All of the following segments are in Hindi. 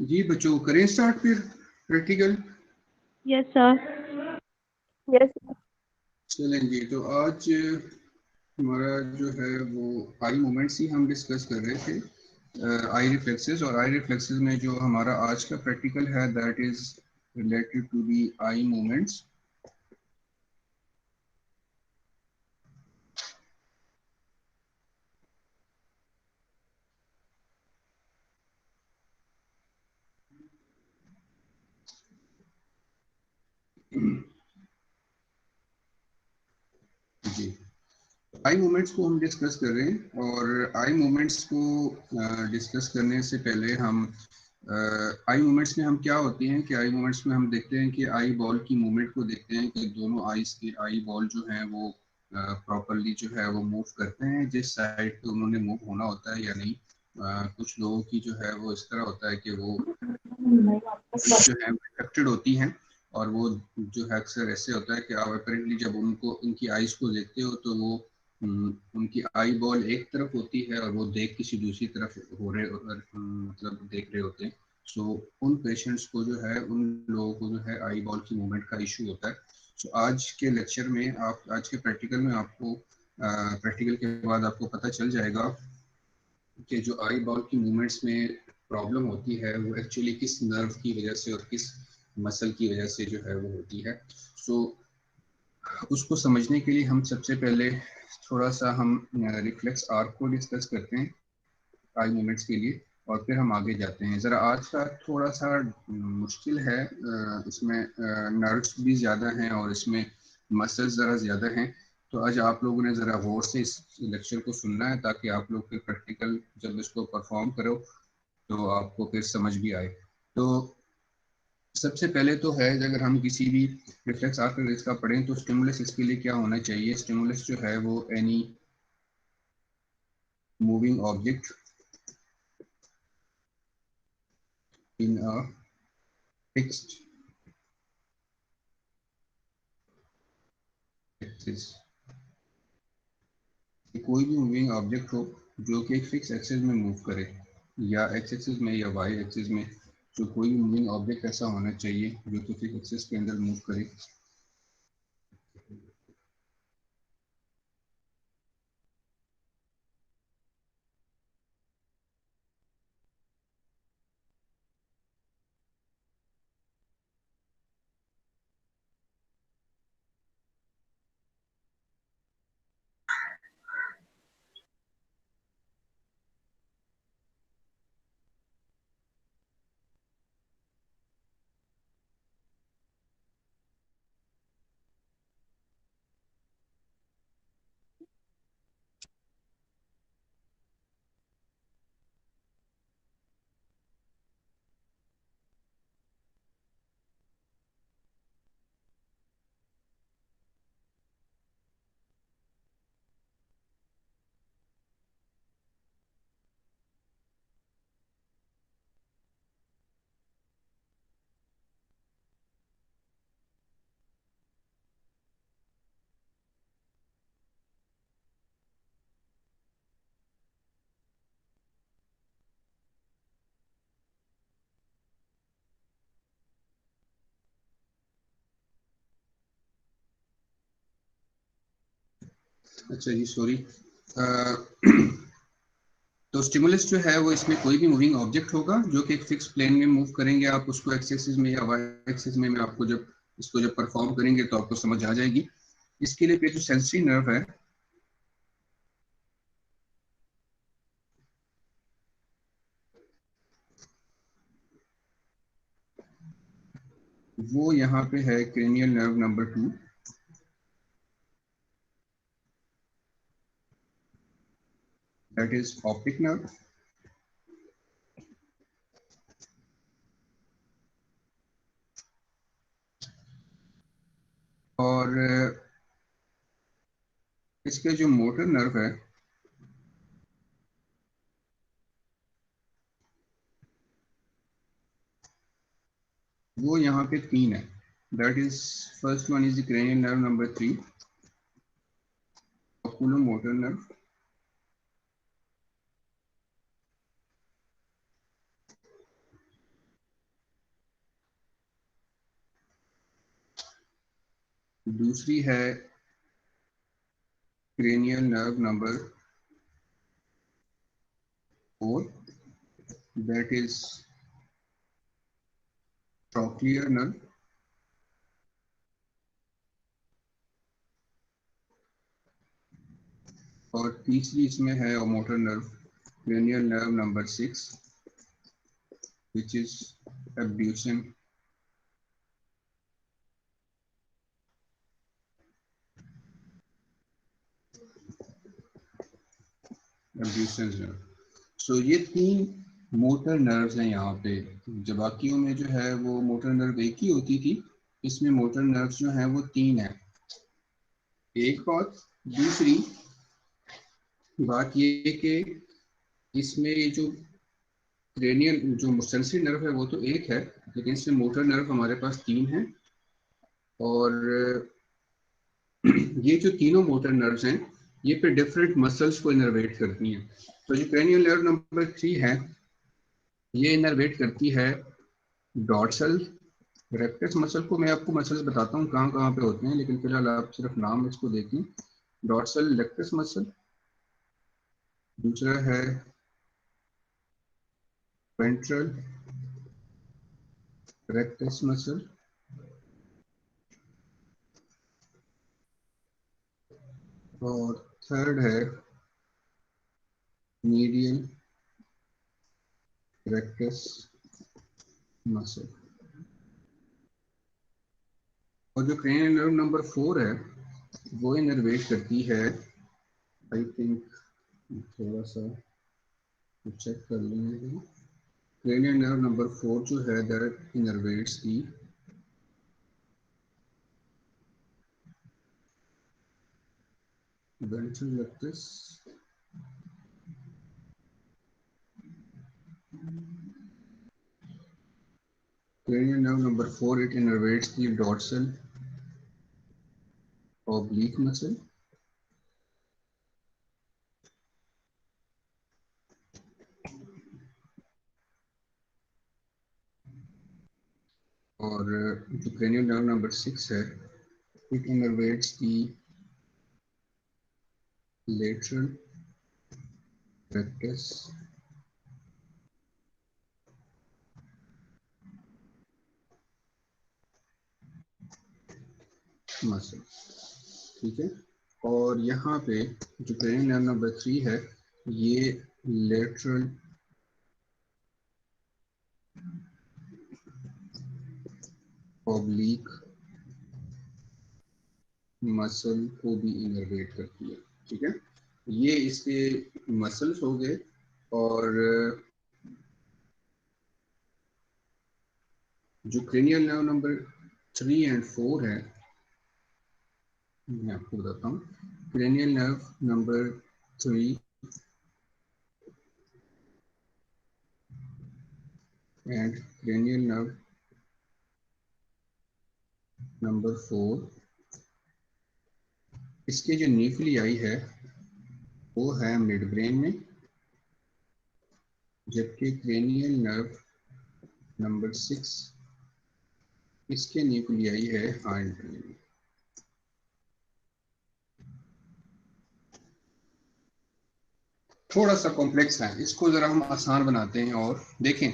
जी बच्चों, करें स्टार्ट फिर प्रैक्टिकल। Yes sir. यस। चलें जी, तो आज हमारा जो है वो आई मूवमेंट्स ही हम डिस्कस कर रहे थे, आई रिफ्लेक्सेस। और आई रिफ्लेक्सेस में जो हमारा आज का प्रैक्टिकल है that is related to the eye movements. जी, आई मूवमेंट्स को हम डिस्कस कर रहे हैं। और आई मूवमेंट्स को डिस्कस करने से पहले हम आई मूवमेंट्स में हम क्या होती हैं कि आई मूवमेंट्स में हम देखते हैं कि आई बॉल की मूवमेंट को देखते हैं कि दोनों आईज के आई बॉल जो हैं वो प्रॉपरली जो है वो मूव करते हैं जिस साइड पे उन्होंने मूव होना होता है या नहीं। कुछ लोगों की जो है वो इस तरह होता है कि वो जो है अफेक्टेड होती हैं, और वो जो है अक्सर ऐसे होता है कि आप अपेरेंटली जब उनको उनकी आईज को देखते हो तो वो उनकी आई बॉल एक तरफ होती है और वो देख किसी दूसरी तरफ हो रहे मतलब देख रहे होते हैं। सो उन पेशेंट्स को जो है, उन लोगों को जो है आई बॉल की मूवमेंट का इशू होता है। सो आज के लेक्चर में आप, आज के प्रैक्टिकल में आपको प्रैक्टिकल के बाद आपको पता चल जाएगा कि जो आई बॉल की मूवमेंट्स में प्रॉब्लम होती है वो एक्चुअली किस नर्व की वजह से और किस मसल की वजह से जो है वो होती है। सो उसको समझने के लिए हम सबसे पहले थोड़ा सा हम रिफ्लेक्स आर्क को डिस्कस करते हैं आई मूवमेंट्स के लिए, और फिर हम आगे जाते हैं। ज़रा आज का थोड़ा सा मुश्किल है, इसमें नर्व्स भी ज़्यादा हैं और इसमें मसल्स ज़रा ज़्यादा हैं। तो आज आप लोगों ने ज़रा गौर से इस लेक्चर को सुनना है ताकि आप लोग फिर प्रैक्टिकल जब इसको परफॉर्म करो तो आपको फिर समझ भी आए। तो सबसे पहले तो है, अगर हम किसी भी रिफ्लेक्स आर्क इसका पढ़ें तो स्टिमुलस इसके लिए क्या होना चाहिए। स्टिमुलस जो है वो any moving object in a fixed axis, कोई भी मूविंग ऑब्जेक्ट हो जो कि एक फिक्स एक्सिस में मूव करे, या एक्स एक्सिस में या वाई एक्सिस में। जो कोई भी मूविंग ऑब्जेक्ट ऐसा होना चाहिए जो कि फिक्स एक्सिस के अंदर मूव करे। अच्छा जी, सॉरी। तो स्टिमुलस जो है वो इसमें कोई भी मूविंग ऑब्जेक्ट होगा जो कि एक फिक्स प्लेन में मूव करेंगे आप उसको एक्स एक्सिस में या वाई एक्सिस में। मैं आपको जब इसको जब परफॉर्म करेंगे तो आपको समझ आ जाएगी। इसके लिए फिर जो सेंसरी नर्व है वो यहाँ पे है cranial nerve number 2, that is optic nerve. और इसके जो मोटर नर्व है वो यहाँ पे 3 है, that is first one is the cranial nerve number 3, ocular motor nerve, दूसरी है cranial nerve number 4, that is trochlear nerve. और तीसरी इसमें है motor nerve, cranial nerve number 6, which is abduction nerve. सो ये 3 मोटर नर्व्स हैं यहाँ पे। जो बाकियों में जो है वो मोटर नर्व एक ही होती थी, इसमें मोटर नर्व्स जो हैं वो 3 हैं। एक बात, दूसरी बात ये कि इसमें ये जो क्रेनियल जो सेंसरी नर्व है वो तो एक है, लेकिन इसमें मोटर नर्व हमारे पास 3 हैं। और ये जो तीनों मोटर नर्व्स हैं ये पे डिफरेंट मसल्स को इनर्वेट करती हैं। तो जो क्रेनियल नर्व नंबर 3 है ये इनर्वेट करती है डॉर्सल रेक्टस मसल को। मैं आपको मसल्स बताता हूँ कहाँ कहाँ पे होते हैं, लेकिन फिलहाल आप सिर्फ नाम इसको देखें। डॉर्सल रेक्टस मसल, दूसरा है वेंट्रल रेक्टस मसल, और थर्ड है मीडियल रेक्टस मसल। और जो क्रेनियल नर्व नंबर 4 है वो इनर्वेट करती है, आई थिंक थोड़ा सा चेक कर लेंगे। क्रेनियल नर्व नंबर 4 जो है that innervates the ventral rectus, cranial nerve number 4, it innervates the dorsal oblique muscle, और जो cranial nerve number 6 है it innervates the lateral rectus muscle। ठीक है, और यहाँ पे जो cranial nerve number 3 है ये lateral oblique मसल को भी इनर्वेट करती है। ठीक है, ये इसके मसल्स हो गए। और जो क्रेनियल नर्व नंबर 3 एंड 4 है मैं आपको बताता हूँ। Cranial nerve number 3 and cranial nerve number 4, इसके जो न्यूक्लियाई है वो है मिड ब्रेन में, जबकि क्रेनियल नर्व नंबर 6 इसके न्यूक्लियाई है हाइंड ब्रेन में। थोड़ा सा कॉम्प्लेक्स है, इसको जरा हम आसान बनाते हैं और देखें।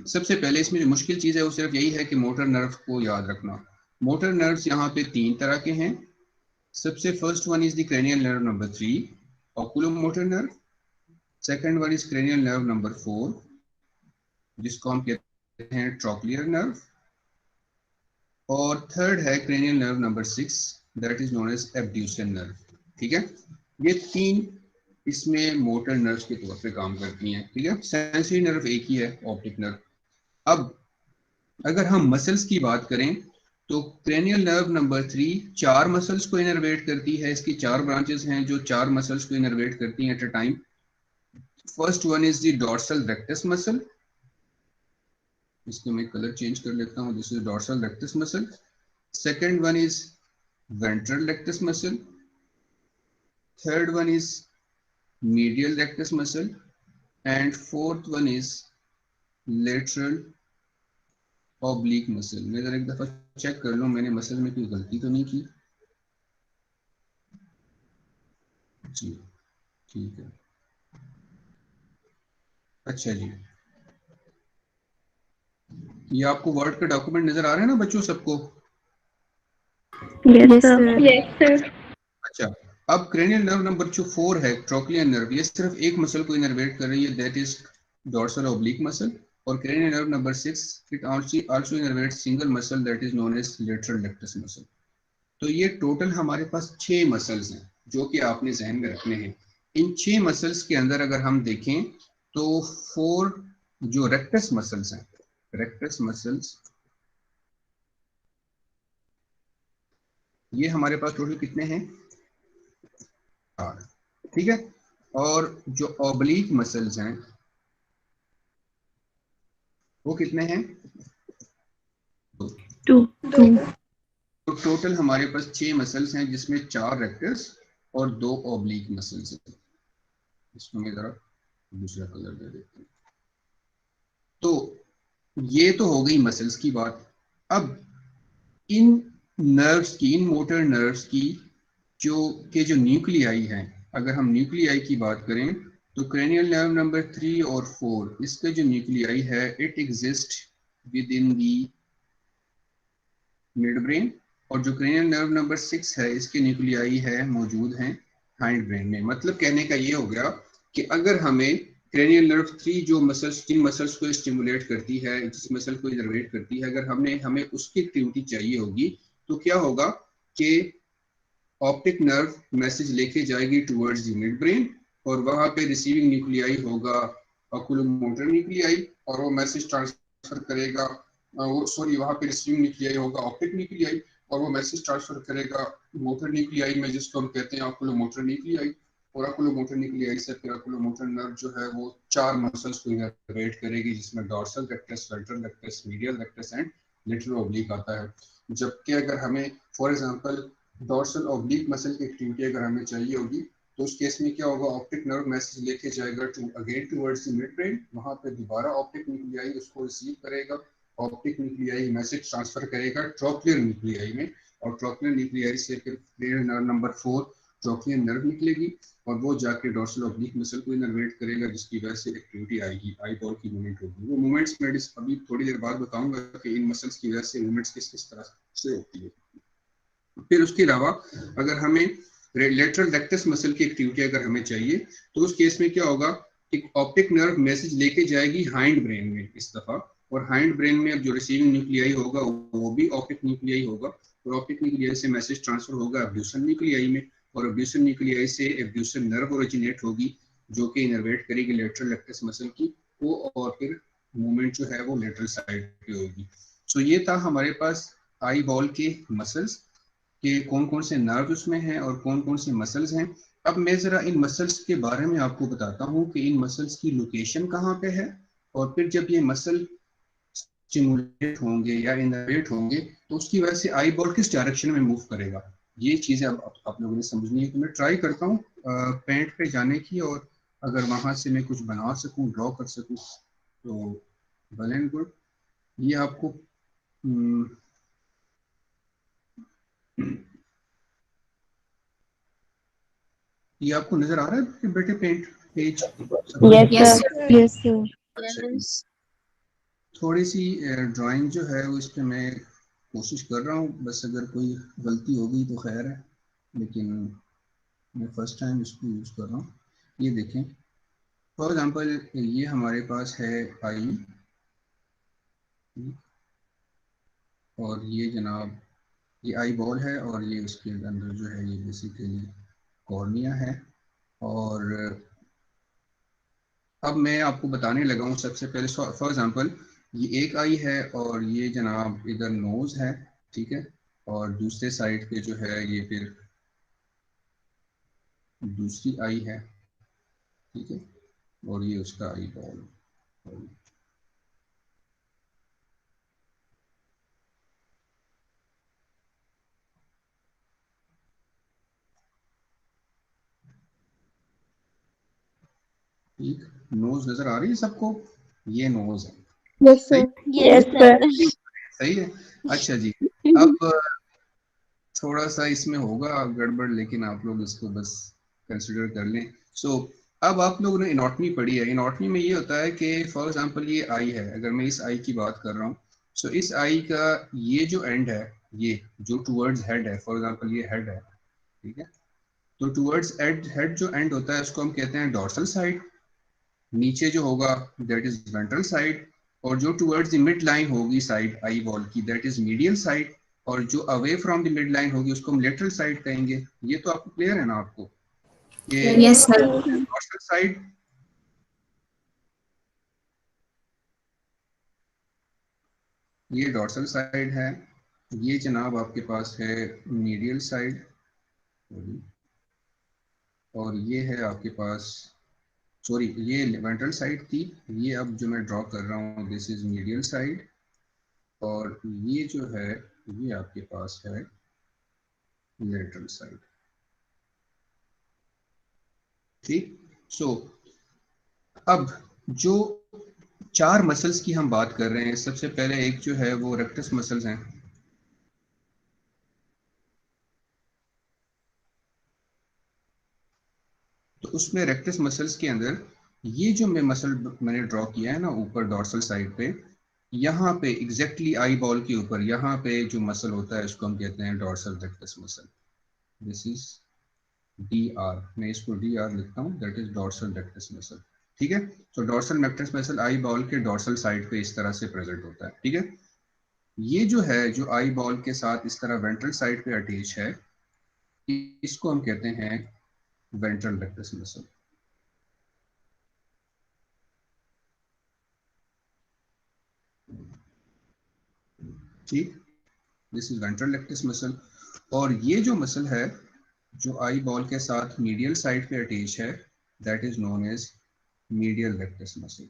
सबसे पहले इसमें जो मुश्किल चीज है वो सिर्फ यही है कि मोटर नर्व को याद रखना। मोटर नर्व्स यहाँ पे 3 तरह के हैं। सबसे first one is the cranial nerve number 3, oculomotor nerve. Second one is cranial nerve number 4, जिसको हम कहते हैं ट्रोक्लियर नर्व। और थर्ड है cranial nerve number 6, that is known as abducens nerve. ठीक है, ये 3 इसमें मोटर नर्व्स के तौर पे काम करती हैं। ठीक है, सेंसरी नर्व एक ही है, ऑप्टिक नर्व। अब अगर हम मसल्स की बात करें तो क्रेनियल नर्व नंबर 3 4 मसल्स को इनर्वेट करती है। इसकी 4 ब्रांचेस हैं जो 4 मसल्स को इनर्वेट करती हैं at a time. First one is the dorsal rectus muscle, इसको मैं कलर चेंज कर लेता हूं, this is dorsal rectus muscle. Second one is ventral rectus muscle. Third one is medial rectus muscle, and fourth one is lateral oblique muscle. मैं जरा एक दफा चेक कर लूं मैंने मसल में कोई गलती तो नहीं की। जी ठीक है। अच्छा जी, ये आपको वर्ड का डॉक्यूमेंट नजर आ रहा है ना बच्चों सबको? Yes, Yes, sir. sir. Yes, sir. अच्छा, अब क्रेनियल नर्व नंबर जो 4 है, ट्रोक्लियर नर्व, ये सिर्फ एक मसल को इनर्वेट कर रही है, that is dorsal oblique muscle. और cranial nerve number 6 it also innervate single muscle that is known as lateral rectus muscle. तो ये टोटल हमारे पास 6 मसल्स हैं जो कि आपने जहन में रखने हैं। इन 6 मसल्स के अंदर अगर हम देखें तो 4 जो रेक्टस मसल्स हैं, रेक्टस मसल्स, ये हमारे पास टोटल कितने हैं? 4। ठीक है। और जो ऑब्लिक मसल्स हैं वो कितने हैं? 2। 2. तो टोटल हमारे पास 6 मसल्स हैं जिसमें 4 रेक्टस और 2 ऑब्लिक मसल्स हैं। इसको मैं जरा दूसरा कलर दे देता हूँ। तो ये तो हो गई मसल्स की बात। अब इन नर्व्स की, इन मोटर नर्व्स की जो न्यूक्लियाई हैं, अगर हम न्यूक्लियाई की बात करें तो क्रेनियल नर्व नंबर 3 और 4, इसके जो न्यूक्लियाई है it exist with in the mid brain. और जो क्रेनियल नर्व नंबर 6 है इसके न्यूक्लियाई है मौजूद हैं हाइंड ब्रेन में। मतलब कहने का ये हो गया कि अगर हमें क्रेनियल नर्व 3 जो मसल्स, जिन मसल्स को स्टिमुलेट करती है, जिस मसल को इनर्वेट करती है, अगर हमें उसकी एक्टिविटी चाहिए होगी तो क्या होगा कि ऑप्टिक नर्व मैसेज लेके जाएगी टुवर्ड्स द मिड ब्रेन और वहां पे रिसीविंग न्यूक्लियाई होगा ऑकुलोमोटर न्यूक्लियाई और वो मैसेज ट्रांसफर करेगा, वो सॉरी वहां पे रिसीविंग न्यूक्लियाई होगा ऑप्टिक न्यूक्लियाई और वो मैसेज ट्रांसफर करेगा मोटर न्यूक्लियाई में जिसको हम कहते हैं ऑकुलोमोटर न्यूक्लियाई। और ऑकुलोमोटर न्यूक्लियाई से फिर ऑकुलोमोटर नर्व जो है वो 4 मसल्स को इनर्वेट करेगी जिसमें dorsal rectus, ventral rectus, medial rectus and lateral oblique आता है। जबकि अगर हमें for example dorsal oblique muscle की एक्टिविटी अगर हमें चाहिए होगी तो उस केस में क्या होगा, ऑप्टिक नर्व मैसेज लेके जाएगा to again towards the midbrain, वहां पे दोबारा ऑप्टिक न्यूक्लियाई उसको रिसीव करेगा, ऑप्टिक न्यूक्लियाई मैसेज ट्रांसफर करेगा ट्रोक्लियर न्यूक्लियाई में और ट्रोक्लियर न्यूक्लियाई से फिर cranial nerve number 4 trochlear nerve निकलेगी और वो जाके डॉर्सल ऑब्लिक मसल को इनर्वेट करेगा जिसकी वजह से एक्टिविटी आएगी, आई बॉल की मूवमेंट होगी। वो मूवमेंट्स मैं अभी थोड़ी देर बाद बताऊंगा कि इन मसल्स की वजह से मूवमेंट्स किस किस तरह से होती है। फिर उसके अलावा अगर हमें लेटरल रेक्टस मसल की एक्टिविटी अगर हमें चाहिए तो उस केस में क्या होगा कि ऑप्टिक नर्व मैसेज लेके जाएगी हाइंड ब्रेन में इस दफा, और हाइंड ब्रेन में अब जो रिसीविंग न्यूक्लियाई होगा वो भी ऑप्टिक न्यूक्लियाई होगा और ऑप्टिक न्यूक्लियाई से मैसेज ट्रांसफर होगा अब्ड्यूसन न्यूक्लियाई में और अब्ड्यूसन न्यूक्लियाई से अब्ड्यूसन नर्व ओरिजिनेट होगी जो कि इनर्वेट करेगी लेटरल रेक्टस मसल की वो, और फिर मूवमेंट जो है वो लेटरल साइड पे होगी। सो ये था हमारे पास आई बॉल के मसल्स कि कौन कौन से नर्व उसमें हैं और कौन कौन से मसल्स हैं। अब मैं जरा इन मसल्स के बारे में आपको बताता हूँ कि इन मसल्स की लोकेशन कहाँ पे है और फिर जब ये मसल स्टिमुलेट होंगे या इनर्वेट होंगे तो उसकी वजह से आई बॉल किस डायरेक्शन में मूव करेगा। ये चीजें अब आप लोगों ने समझनी है। तो मैं ट्राई करता हूँ पेंट पे जाने की और अगर वहां से मैं कुछ बना सकूँ, ड्रॉ कर सकूँ तो वेल एंड गुड। ये आपको ये आपको नजर आ रहा है कि बेटे पेंट पेज सब Yes, Yes, sir. sir. Yes, sir. अच्छा जी। Yes. थोड़ी सी ड्राइंग जो है वो इस पे मैं कोशिश कर रहा हूँ, बस अगर कोई गलती होगी तो खैर है, लेकिन मैं फर्स्ट टाइम इसको यूज़ कर रहा हूँ। ये देखें फॉर एग्जांपल ये हमारे पास है आई और ये जनाब ये आई बॉल है और ये उसके अंदर जो है ये बेसिकली कॉर्निया है। और अब मैं आपको बताने लगा हूँ सबसे पहले फॉर एग्जांपल ये एक आई है और ये जनाब इधर नोज है, ठीक है, और दूसरे साइड पे जो है ये फिर दूसरी आई है, ठीक है, और ये उसका आई बॉल। ठीक, नोज नजर आ रही है सबको? ये नोज है। Yes, सही। sir. Yes, Yes, sir. sir. सही है। अच्छा जी, अब थोड़ा सा इसमें होगा गड़बड़, लेकिन आप लोग इसको बस कंसिडर कर लें। सो अब आप लोगों ने इनॉटमी पढ़ी है। इनॉटमी में ये होता है कि फॉर एग्जांपल ये आई है, अगर मैं इस आई की बात कर रहा हूँ, सो इस आई का ये जो एंड है, ये जो टूवर्ड्स हेड है, फॉर एग्जांपल ये हेड है, ठीक है। तो टूवर्ड्स हेड जो एंड होता है उसको हम कहते हैं डॉर्सल साइड। नीचे जो होगा दैट इज वेंट्रल साइड, और जो टुवर्ड्स द मिड लाइन होगी साइड आई बॉल की, दैट इज मीडियल साइड, और जो away from the mid line होगी उसको हम लेटरल साइड कहेंगे। ये तो आपको क्लियर है ना आपको, ये यस सर। डॉर्सल साइड, ये डॉर्सल साइड है, ये जनाब आपके पास है मीडियल साइड, और ये है आपके पास, सॉरी ये वेंट्रल साइड थी, ये अब जो मैं ड्रॉ कर रहा हूँ दिस इज मीडियल साइड, और ये जो है ये आपके पास है लेटरल साइड। ठीक। सो अब जो चार मसल्स की हम बात कर रहे हैं, सबसे पहले एक जो है वो रेक्टस मसल्स हैं। तो उसमें रेक्टस मसल्स के अंदर ये जो मैं मसल मैंने ड्रॉ किया है ना ऊपर डॉर्सल साइड पे, यहाँ पे एग्जैक्टली आई बॉल के ऊपर यहाँ पे जो मसल होता है उसको हम कहते हैं dorsal rectus muscle. This is D R, मैं इसको डी आर लिखता हूँ, that is dorsal rectus muscle. ठीक है। तो dorsal rectus muscle eye ball के डॉर्सल साइड पे इस तरह से प्रेजेंट होता है। ठीक है। ये जो है जो आई बॉल के साथ इस तरह वेंट्रल साइड पे अटैच है, इसको हम कहते हैं वेंट्रल रेक्टस मसल। ठीक, this is ventral rectus muscle. और ये जो मसल है जो आई बॉल के साथ मीडियल साइड पे अटैच है, that is known as medial rectus muscle.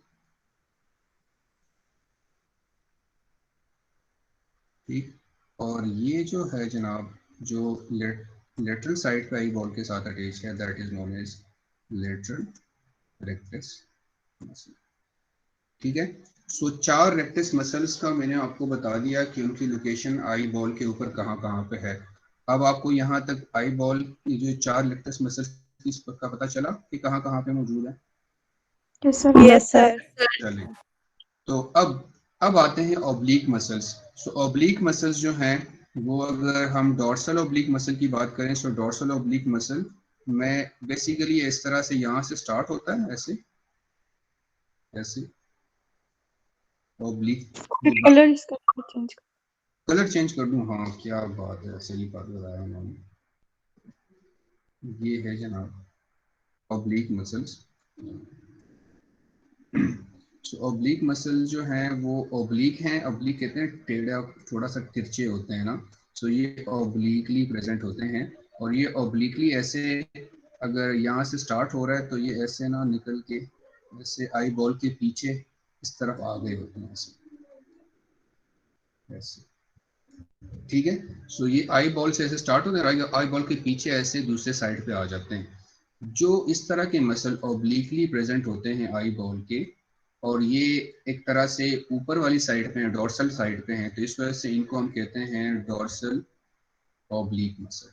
ठीक। और ये जो है जनाब जो लेटरल साइड पे आई बॉल के साथ अटैच है, that is known as lateral rectus muscle. ठीक है। सो चार रेक्टस मसल्स का मैंने आपको बता दिया कि उनकी लोकेशन आई बॉल के ऊपर कहाँ कहाँ पे है। अब आपको यहाँ तक आई बॉल की जो चार रेक्टस मसल्स का पता चला कि कहाँ कहाँ पे मौजूद है। Yes sir. Yes sir. चलिए, तो अब आते हैं ऑब्लिक मसल्स। सो ऑब्लिक मसल्स जो हैं वो, अगर हम डॉर्सल ऑब्लिक मसल की बात करें, सो डॉर्सल ऑब्लिक मसल में बेसिकली इस तरह से यहाँ से स्टार्ट होता है, ऐसे ऐसे ऑब्लिक। कलर इसका चेंज कलर चेंज कर दूं? हाँ क्या बात है, सही बात बताया उन्होंने। ये है जनाब ऑब्लिक मसल्स। तो ऑब्लिक मसल जो हैं वो ऑब्लिक हैं, ऑब्लिक कहते हैं टेढ़ा, थोड़ा सा तिरछे होते हैं ना। सो ये ऑब्लिकली प्रेजेंट होते हैं, और ये ऑब्लिकली ऐसे, अगर यहाँ से स्टार्ट हो रहा है तो ये ऐसे ना निकल के ऐसे आई बॉल के पीछे इस तरफ आ गए होते हैं, ऐसे ऐसे। ठीक है। सो ये आई बॉल से ऐसे स्टार्ट होते हैं, आई बॉल के पीछे ऐसे दूसरे साइड पे आ जाते हैं। जो इस तरह के मसल ऑब्लिकली प्रेजेंट होते हैं आई बॉल के, और ये एक तरह से ऊपर वाली साइड पे हैं, डॉर्सल साइड पे हैं, तो इस वजह से इनको हम कहते हैं डॉर्सल ऑब्लिक मसल।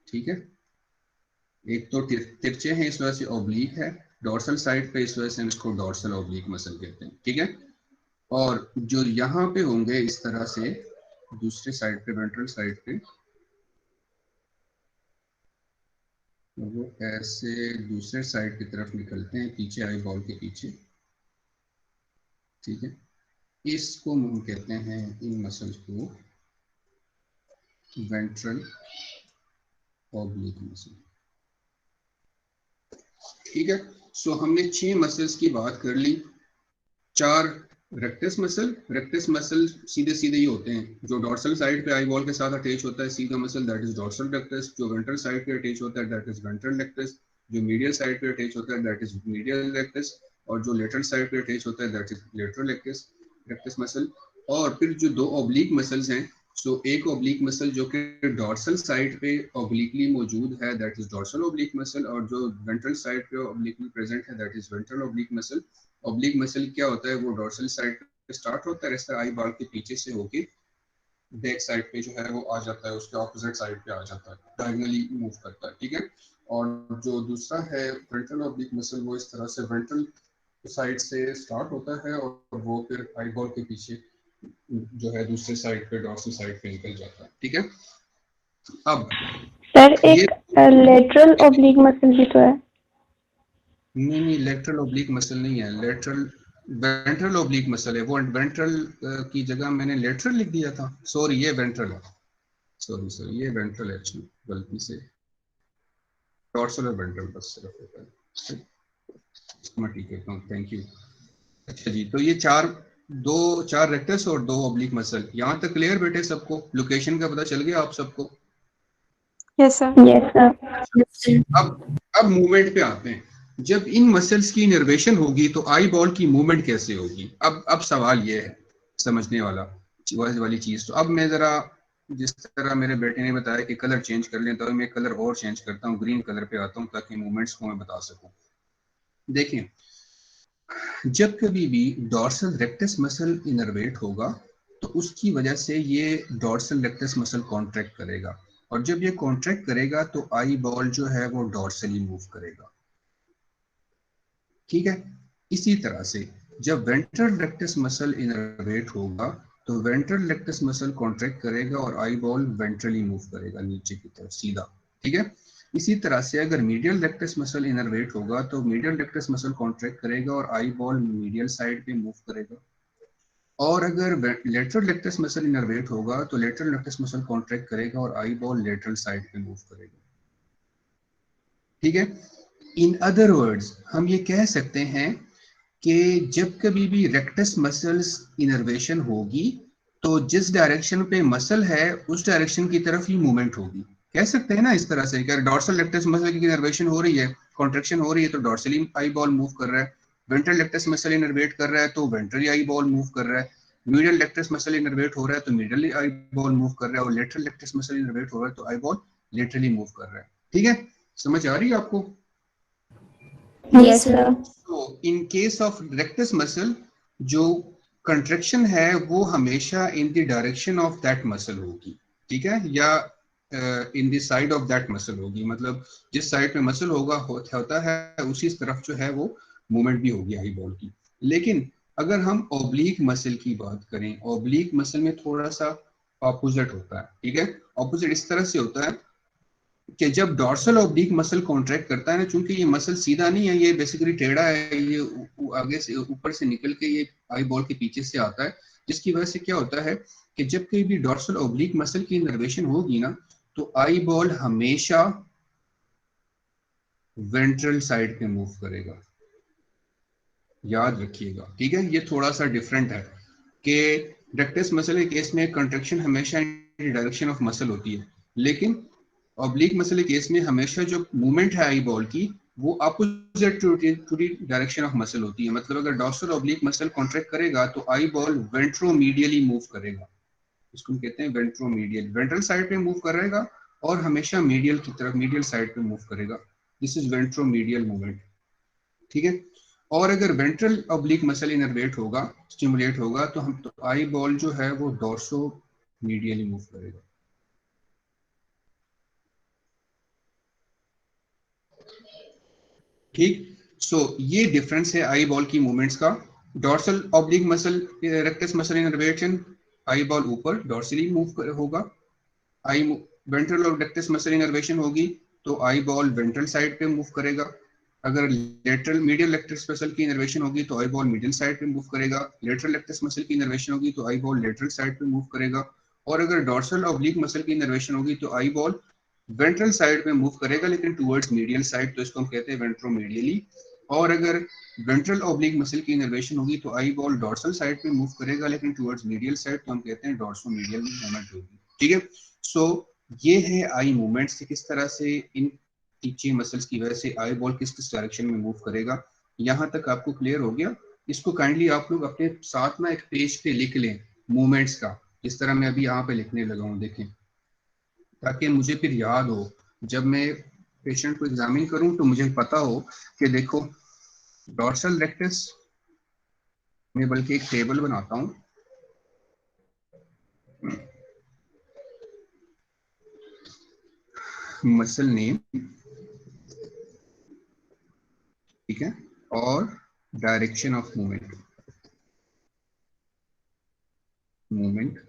ठीक है। एक तो तिरछे हैं इस वजह से ऑब्लिक है, डॉर्सल साइड पे इस वजह से हम इसको डॉर्सल ऑब्लिक मसल कहते हैं। ठीक है। और जो यहाँ पे होंगे इस तरह से दूसरे साइड पे वेंट्रल साइड पे, वो ऐसे दूसरे साइड की तरफ निकलते हैं पीछे आई बॉल के पीछे। ठीक है। इसको हम कहते हैं इन मसल्स को वेंट्रल ऑब्लिक मसल। ठीक है। सो हमने 6 मसल्स की बात कर ली। चार रेक्टस मसल, रेक्टस मसल सीधे सीधे ही होते हैं। जो डॉर्सल साइड पे आई बॉल के साथ अटैच होता है सीधा muscle, that is dorsal rectus. जो वेंट्रल साइड पे अटैच होता है दैट इज वेंट्रल रेक्टस। जो मीडियल साइड पे अटैच होता है दैट इज मीडियल रेक्टस। और जो लेटरल साइड पे अटैच होता है that is lateral rectus rectus muscle. और फिर जो दो ऑब्लिक मसल्स हैं, सो एक ऑब्लिक मसल जो कि डॉर्सल साइड पे ऑब्लिकली मौजूद है, that is dorsal oblique muscle. और जो वेंट्रल साइड पे ऑब्लिकली प्रेजेंट है, that is ventral oblique muscle. Oblique muscle क्या होता है, वो डॉर्सल साइड पे स्टार्ट होता है, इस तरह आई बॉल के पीछे से होके बैक साइड पे जो है वो आ जाता है, उसके ऑपोजिट साइड पे आ जाता है, डायगोनली मूव करता है, ठीक है। और जो दूसरा है वेंट्रल ऑब्लिक मसल, वो इस तरह से वेंट्रल साइड से स्टार्ट होता है और वो फिर आई बॉल के पीछे जो है दूसरे साइड पे डॉर्सल साइड पे निकल जाता है, ठीक है। अब सर ये एक लेटरल ओब्लिक मसल भी तो है। नहीं, लेटरल ओब्लिक मसल नहीं है, लेटरल वेंट्रल ओब्लिक मसल है। वो वेंट्रल की जगह मैंने लेटरल लिख दिया था, सॉरी ये वेंट्रल है, सॉरी ये वेंट्रल है एक्चुअली, गलती से डॉर्सल और वेंट्रल बस सिर्फ होता है। मैं ठीक है, थैंक यू। अच्छा जी, तो ये चार रेक्टस और दो ओब्लिक मसल, यहाँ तक क्लियर बेटे सबको? लोकेशन का पता चल गया आप सबको? Yes sir. Yes sir. अब मूवमेंट पे आते हैं। जब इन मसल्स की इनर्वेशन होगी तो आई बॉल की मूवमेंट कैसे होगी? अब सवाल ये है समझने वाली चीज। तो अब मैं जरा, जिस तरह मेरे बेटे ने बताया कि कलर चेंज कर लें, तो मैं कलर और चेंज करता हूँ, ग्रीन कलर पे आता हूँ ताकि मूवमेंट्स को मैं बता सकूं। देखें, जब कभी भी डॉर्सल रेक्टस मसल इनर्वेट होगा तो उसकी वजह से ये डॉर्सल रेक्टस मसल कॉन्ट्रैक्ट करेगा, और जब ये कॉन्ट्रैक्ट करेगा तो आई बॉल जो है वो डॉर्सली मूव करेगा, ठीक है। इसी तरह से जब वेंट्रल रेक्टस मसल इनर्वेट होगा तो वेंट्रल रेक्टस मसल कॉन्ट्रैक्ट करेगा और आई बॉल वेंट्रली मूव करेगा नीचे की तरफ सीधा, ठीक है। इसी तरह से अगर मीडियल रेक्टस मसल इनर्वेट होगा तो मीडियल रेक्टस मसल कॉन्ट्रैक्ट करेगा और आई बॉल मीडियल साइड पे मूव करेगा। और अगर लेटरल रेक्टस मसल इनर्वेट होगा तो लेटरल रेक्टस मसल कॉन्ट्रैक्ट करेगा और आई बॉल लेटरल साइड पे मूव करेगा, ठीक है। इन अदर वर्ड्स हम ये कह सकते हैं कि जब कभी भी रेक्टस मसल्स इनर्वेशन होगी तो जिस डायरेक्शन पे मसल है उस डायरेक्शन की तरफ ही मूवमेंट होगी। कह सकते हैं ना इस तरह से कि डॉर्सल रेक्टस मसल की इनर्वेशन हो रही है, कॉन्ट्रैक्शन हो रही है, तो डॉर्सली आई बॉल मूव कर रहा है। वेंट्रल रेक्टस मसल इनर्वेट कर रहा है तो वेंट्रली आई बॉल मूव कर रहा है। मीडियल रेक्टस मसल इनर्वेट हो रहा है तो मीडियली आई बॉल मूव कर रहा है, और लेटरल रेक्टस मसल इनर्वेट हो रहा है तो आई बॉल लेटरली मूव कर रहा है, ठीक है। समझ आ रही है आपको? Yes sir. तो in case of rectus muscle जो कंट्रैक्शन है वो हमेशा in the direction of that muscle होगी, ठीक है, या in the side of that muscle होगी, मतलब जिस साइड पे मसल होता है उसी तरफ जो है वो मूवमेंट भी होगी आई बॉल की। लेकिन अगर हम ओब्लिक मसल की बात करें, ओब्लिक मसल में थोड़ा सा ऑपोजिट होता है, ठीक है। ऑपोजिट इस तरह से होता है कि जब डॉर्सल ऑब्लिक मसल कॉन्ट्रैक्ट करता है ना, चूंकि ये मसल सीधा नहीं है, ये बेसिकली टेढ़ा है, ये आगे से ऊपर से निकल के ये आई बॉल के पीछे से आता है, जिसकी वजह से क्या होता है कि जब कहीं भी डॉर्सल ऑब्लिक मसल की इनर्वेशन होगी ना तो आई बॉल हमेशा वेंट्रल साइड पे मूव करेगा, याद रखिएगा, ठीक है। ये थोड़ा सा डिफरेंट है कि रेक्टस मसल के केस में कंट्रैक्शन हमेशा इन डायरेक्शन ऑफ मसल होती है, लेकिन ऑब्लिक मसल के केस में हमेशा जो मूवमेंट है आई बॉल की वो opposite to the direction of muscle होती है। मतलब अगर डॉर्सल ऑब्लिक मसल कॉन्ट्रैक्ट करेगा तो आई बॉल वेंट्रोमीडियली मूव करेगा, इसको हम कहते हैं वेंट्रोमीडियल, वेंट्रल साइड पे मूव करेगा और हमेशा मीडियल की तरफ, मीडियल साइड पे मूव करेगा। दिस इज वेंट्रोमीडियल मूवमेंट, ठीक है। और अगर वेंट्रल ऑब्लिक मसल इनर्वेट होगा, स्टिमुलेट होगा, तो हम तो आई बॉल जो है वो डोर्सो मीडियली मूव करेगा, ठीक। सो ये डिफरेंस है आई बॉल की मूवमेंट्स का। Dorsal oblique muscle rectus muscle innervation, eye ball ऊपर डोर्सली मूव होगा। आई वेंट्रल और रेक्टस मसल इनर्वेशन होगी तो आई बॉल वेंट्रल साइड पे मूव करेगा। अगर लेटरल मीडियल रेक्टस मसल की इनर्वेशन होगी तो आई बॉल मिडिल साइड पे मूव करेगा। लेटरल रेक्टस मसल की इनर्वेशन होगी तो आई बॉल लेटरल साइड पे मूव करेगा। और अगर डॉर्सल ऑब्लिक मसल की इनर्वेशन होगी तो आई बॉल वेंट्रल साइड पे मूव करेगा लेकिन टुवर्ड्स मीडियल साइड, तो इसको हम कहते हैं वेंट्रोमीडियली। और अगर वेंट्रल ऑब्लिक मसल की इनर्वेशन होगी तो आई बॉल डॉर्सल साइड पे मूव करेगा लेकिन टुवर्ड्स मीडियल साइड, तो हम कहते हैं डॉर्सोमीडियल मूवमेंट होगी, ठीक है। सो ये है आई मूवमेंट्स कि किस तरह से इन टीचिंग मसल्स की वजह से आई बॉल किस किस डायरेक्शन में मूव करेगा। यहाँ तक आपको क्लियर हो गया? इसको काइंडली आप लोग अपने साथ ना एक पेज पे लिख लें मूवमेंट्स का, जिस तरह मैं अभी यहाँ पे लिखने लगा हूँ, देखें, ताकि मुझे फिर याद हो जब मैं पेशेंट को एग्जामिन करूं तो मुझे पता हो कि देखो डॉर्सल रेक्टस में, बल्कि एक टेबल बनाता हूं, मसल नेम, ठीक है, और direction of movement, movement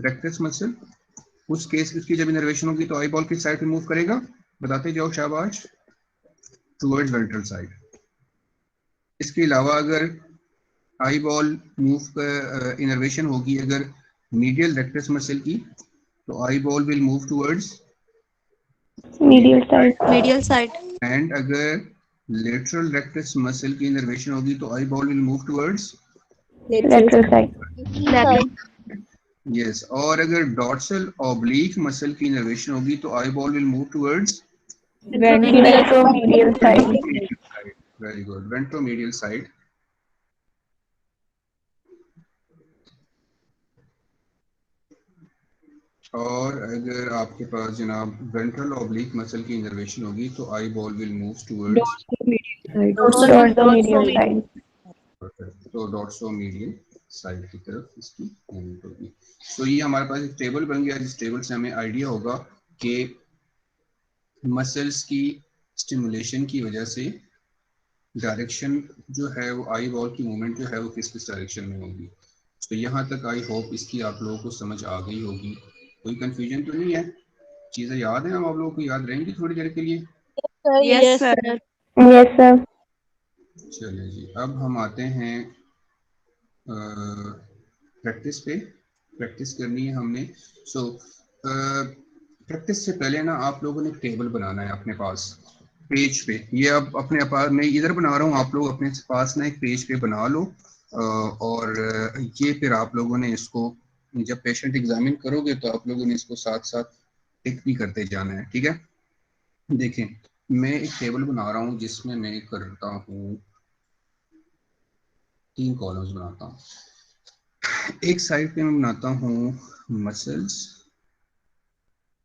rectus muscle, उस केस उसकी जब इनर्वेशन होगी तो आई बॉल किस साइड पे मूव करेगा, बताते जाओ शाबाश, टुवर्ड्स वेंट्रल साइड। इसके अलावा अगर आई बॉल मूव इनर्वेशन होगी अगर मीडियल रेक्टस मसल की, तो eye ball will move towards medial side. Medial side. And अगर लेटरल रेक्टस मसल की इनर्वेशन होगी तो eye ball will move towards lateral side. Yes, और अगर डॉर्सल ऑब्लिक मसल की इनर्वेशन होगी तो eye ball will move towards ventromedial side. Very good, ventromedial side. और अगर आपके पास जनाब वेंट्रल ऑब्लिक मसल की इनर्वेशन होगी तो eye ball will move towards dorsomedial side. तो डॉर्सोमीडियल साइड की तरफ इसकी मूवमेंट होगी। तो ये हमारे पास एक टेबल बन गया, जिस टेबल से हमें आइडिया होगा कि मसल्स की स्टिमुलेशन की वजह से डायरेक्शन जो है वो आई बॉल की मूवमेंट जो है वो किस किस डायरेक्शन में होगी। तो यहाँ तक आई होप इसकी आप लोगों को समझ आ गई होगी, कोई कंफ्यूजन तो नहीं है, चीज़ें याद हैं, आप लोगों को याद रहेंगी थोड़ी देर के लिए। Yes, sir. Yes sir. चलिए जी, अब हम आते हैं प्रैक्टिस पे। प्रैक्टिस करनी है हमने। सो प्रैक्टिस से पहले ना आप लोगों ने टेबल बनाना है अपने पास पेज पे। ये अब अपने पास मैं इधर बना रहा हूँ, आप लोग अपने पास ना एक पेज पे बना लो, और ये फिर आप लोगों ने इसको जब पेशेंट एग्जामिन करोगे तो आप लोगों ने इसको साथ साथ टिक भी करते जाना है, ठीक है। देखें, मैं एक टेबल बना रहा हूँ जिसमें मैं करता हूँ 3 कॉलम्स बनाता हूँ। एक साइड पे मैं बनाता हूँ मसल्स,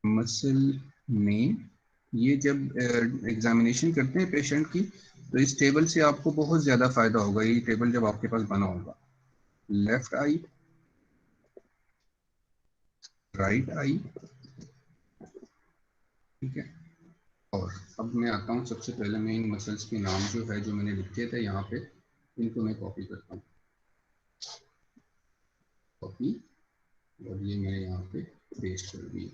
मसल में ये जब एग्जामिनेशन करते हैं पेशेंट की तो इस टेबल से आपको बहुत ज़्यादा फायदा होगा। ये टेबल जब आपके पास बना होगा, लेफ्ट आई, राइट आई, ठीक है। और अब मैं आता हूँ, सबसे पहले मैं इन मसल्स के नाम जो है जो मैंने लिखे थे यहाँ पे, इनको मैं कॉपी करता हूँ, कॉपी, और ये मैंने यहाँ पे पेस्ट कर दिया।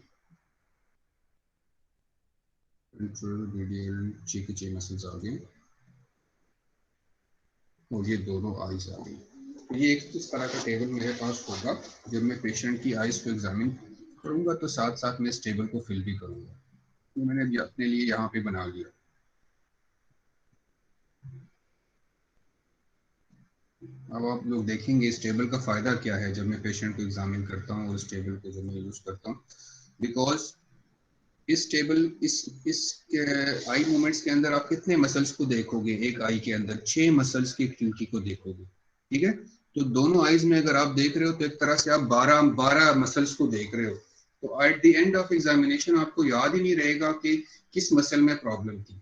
रेडियल के मसल्स आ गए और ये दोनों आइज आ गई। ये एक इस तरह का टेबल मेरे पास होगा, जब मैं पेशेंट की आइज को एग्जामिन करूंगा तो साथ साथ मैं इस टेबल को फिल भी करूंगा। तो मैंने अभी अपने लिए यहाँ पे बना लिया। अब आप लोग देखेंगे इस टेबल का फ़ायदा क्या है जब मैं पेशेंट को एग्जामिन करता हूँ और इस टेबल को जब मैं यूज़ करता हूँ। बिकॉज इस टेबल इस आई मूवमेंट्स के अंदर आप कितने मसल्स को देखोगे, एक आई के अंदर 6 मसल्स की एक्टिविटी को देखोगे, ठीक है। तो दोनों आईज में अगर आप देख रहे हो तो एक तरह से आप 12 मसल्स को देख रहे हो। तो at the end of examination आपको याद ही नहीं रहेगा कि किस मसल में प्रॉब्लम थी,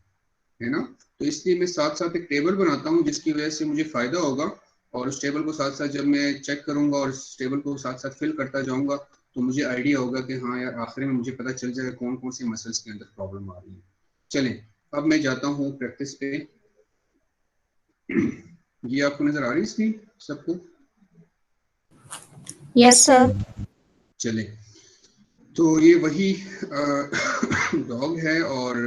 है ना। तो इसलिए मैं साथ साथ एक टेबल बनाता हूँ जिसकी वजह से मुझे फायदा होगा, और उस टेबल को साथ साथ जब मैं चेक करूंगा और इस टेबल को साथ साथ फिल करता जाऊंगा तो मुझे आइडिया होगा कि हाँ यार आखिर में मुझे पता चल जाएगा कौन कौन सी मसल्स के अंदर प्रॉब्लम आ रही है। चलें, अब मैं जाता हूँ प्रैक्टिस पे। ये आपको नजर आ रही है स्क्रीन सबको? Yes, sir. चलें, तो ये वही डॉग है और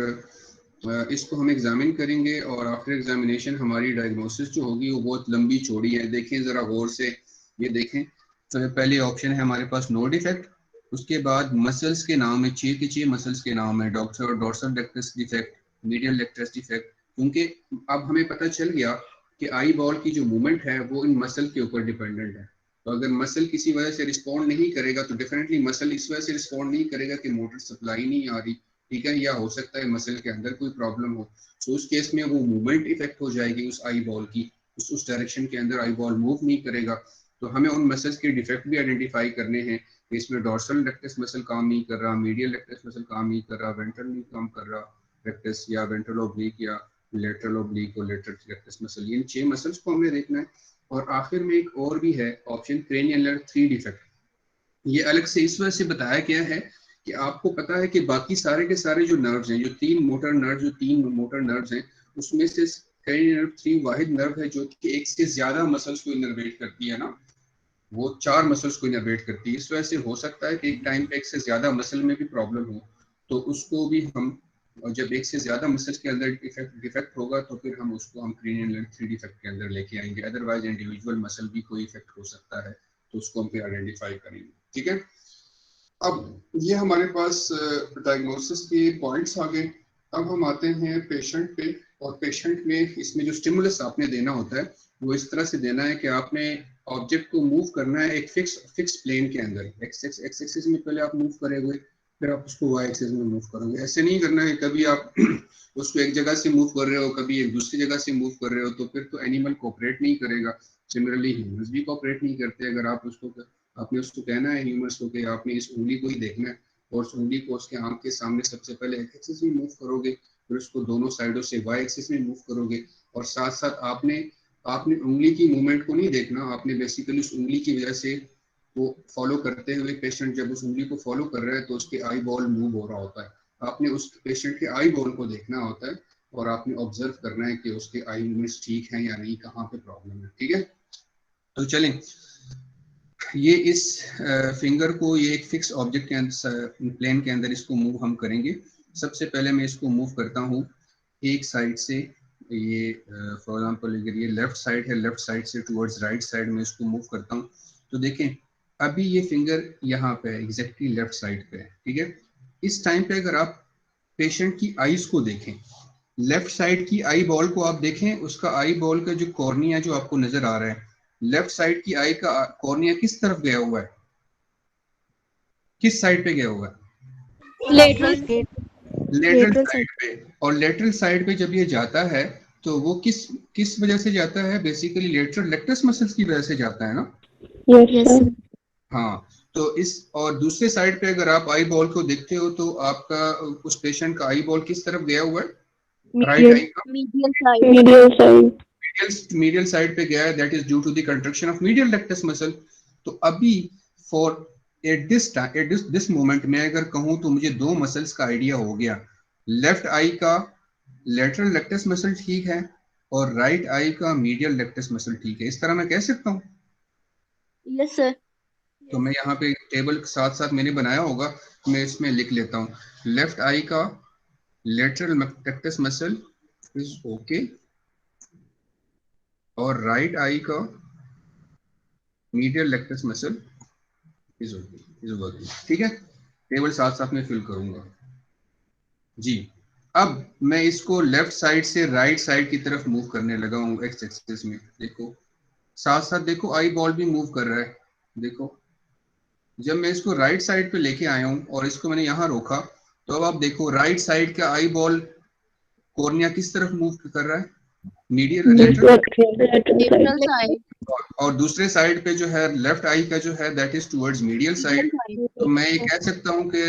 इसको हम एग्जामिन करेंगे और आफ्टर एग्जामिनेशन हमारी डायग्नोसिस जो होगी वो बहुत लंबी चौड़ी है। देखें ज़रा गौर से, ये देखें, तो पहले ऑप्शन है हमारे पास नो डिफेक्ट, उसके बाद मसल्स के नाम है 6 के 6 मसल्स के नाम है dorsal rectus defect, medial rectus defect, क्योंकि अब हमें पता चल गया कि आई बॉल की जो मूवमेंट है वो इन मसल के ऊपर डिपेंडेंट है। तो अगर मसल किसी वजह से रिस्पॉन्ड नहीं करेगा तो डेफिनेटली मसल इस वजह से रिस्पॉन्ड नहीं करेगा कि मोटर सप्लाई नहीं आ रही, ठीक है, या हो सकता है मसल के अंदर कोई प्रॉब्लम हो। तो उस केस में वो मूवमेंट इफेक्ट हो जाएगी उस आई बॉल की, उस डायरेक्शन के अंदर आई बॉल मूव नहीं करेगा। तो हमें उन मसल्स के डिफेक्ट भी आइडेंटिफाई करने हैं कि इसमें डॉर्सल रेक्टस मसल काम नहीं कर रहा, मीडियल रेक्टस मसल काम नहीं कर रहा, वेंट्रल नहीं काम कर रहा रेक्टस, या वेंट्रल ओब्लिक या लेटरल ओब्लिक और लेटरल रेक्टस मसल, इन 6 मसल्स को हमें देखना है। और आखिर में एक और भी है ऑप्शन, क्रेनियल 3 डिफेक्ट। ये अलग से इस वजह से बताया गया है कि आपको पता है कि बाकी सारे के सारे जो नर्व्स हैं, जो तीन मोटर नर्व्स हैं, उसमें से क्रेनियल नर्व 3 वाहिद नर्व है जो कि एक से ज्यादा मसल्स को इनर्वेट करती है ना, वो 4 मसल्स को इनर्वेट करती है। इस वजह से हो सकता है कि एक टाइम पे एक से ज्यादा मसल में भी प्रॉब्लम हो, तो उसको भी हम, और जब एक से ज्यादा मसल्स के अंदर डिफेक्ट होगा तो फिर हम उसको हम क्रेनियल 3 डिफेक्ट के अंदर लेके आएंगे। अदरवाइज इंडिविजुअल मसल भी कोई इफेक्ट हो सकता है, तो उसको हम फिर आइडेंटिफाई करेंगे, ठीक है। अब ये हमारे पास डायग्नोसिस के पॉइंट्स आ गए। अब हम आते हैं पेशेंट पे, और पेशेंट में इसमें जो स्टिमुलस आपने देना होता है वो इस तरह से देना है कि आपने ऑब्जेक्ट को मूव करना है एक फिक्स प्लेन के अंदर। एक्स एक्सिस में पहले आप मूव करेंगे, फिर आप उसको वाई एक्सिस में मूव करोगे। ऐसे नहीं करना है कभी आप उसको एक जगह से मूव कर रहे हो, कभी एक दूसरी जगह से मूव कर रहे हो, तो फिर तो एनिमल कोऑपरेट नहीं करेगा। सिमिलरली ह्यूमंस भी कोऑपरेट नहीं करते। अगर आप उसको, आपने उसको कहना है ह्यूमंस को कि आपने इस उंगली को ही देखना है, और उस उंगली को उसके आंख के सामने सबसे पहले एक्स एक्सिस में मूव करोगे, फिर उसको दोनों साइडों से वाई एक्सिस में मूव करोगे, और साथ साथ आपने आपने उंगली की मूवमेंट को नहीं देखना, आपने बेसिकली उस उंगली की वजह से वो फॉलो करते हुए पेशेंट जब उस उंगली को फॉलो कर रहा है तो उसके आई बॉल मूव हो रहा होता है। आपने उस पेशेंट के आई बॉल को देखना होता है और आपने ऑब्जर्व करना है कि उसके आई मूवमेंट्स ठीक हैं या नहीं, कहाँ पे प्रॉब्लम है, ठीक है। तो चलें, ये इस फिंगर को ये एक फिक्स ऑब्जेक्ट के अंदर, प्लेन के अंदर इसको मूव हम करेंगे। सबसे पहले मैं इसको मूव करता हूँ एक साइड से, ये फॉर एग्जांपल अगर ये लेफ्ट साइड है, लेफ्ट साइड से टुवर्ड्स राइट साइड में इसको मूव करता हूँ। तो देखें अभी ये फिंगर यहाँ पे है, एग्जैक्टली लेफ्ट साइड पे है, ठीक है। इस टाइम पे अगर आप पेशेंट की आईज को देखें, लेफ्ट साइड की आई बॉल को आप देखें, उसका आई बॉल का जो कॉर्निया जो आपको नजर आ रहा है, लेफ्ट साइड की आई का कॉर्निया किस तरफ गया हुआ है, किस साइड पे गया हुआ है, लेटरल लेटरल साइड पे। और लेटरल साइड पे जब ये जाता है तो वो किस किस वजह से जाता है, बेसिकली लेटरल रेक्टस मसल्स की वजह से जाता है ना। Yes sir. हाँ, तो इस और दूसरे साइड पे अगर आप आई बॉल को देखते हो तो आपका उस पेशेंट का आई बॉल किस तरफ गया हुआ है, राइट आई का medial side medial side. Medial side पे गया है, that is due to the contraction of medial rectus muscle. तो अभी for at this time, at this moment में अगर कहूं तो मुझे दो मसल्स का आइडिया हो गया। लेफ्ट आई का लेटरल रेक्टस मसल ठीक है और राइट आई का मीडियल रेक्टस मसल ठीक है, इस तरह मैं कह सकता हूँ। Yes sir. तो मैं यहाँ पे टेबल के साथ साथ मैंने बनाया होगा, मैं इसमें लिख लेता हूँ। लेफ्ट आई का lateral rectus muscle is okay, और राइट आई का medial rectus muscle is okay, is working, ठीक है। टेबल साथ साथ में फिल करूंगा जी। अब मैं इसको लेफ्ट साइड से राइट साइड की तरफ मूव करने लगा हूँ एक्स एक्सिस में, देखो साथ साथ देखो आई बॉल भी मूव कर रहा है। देखो जब मैं इसको राइट साइड पे लेके आया हूँ और इसको मैंने यहाँ रोका, तो अब आप देखो राइट साइड का आई बॉल कॉर्निया किस तरफ मूव कर रहा है, मीडियल लेटरल, लेटरल साइड और दूसरे साइड पे जो है लेफ्ट आई का जो है that is towards medial side. तो मैं ये कह सकता हूँ कि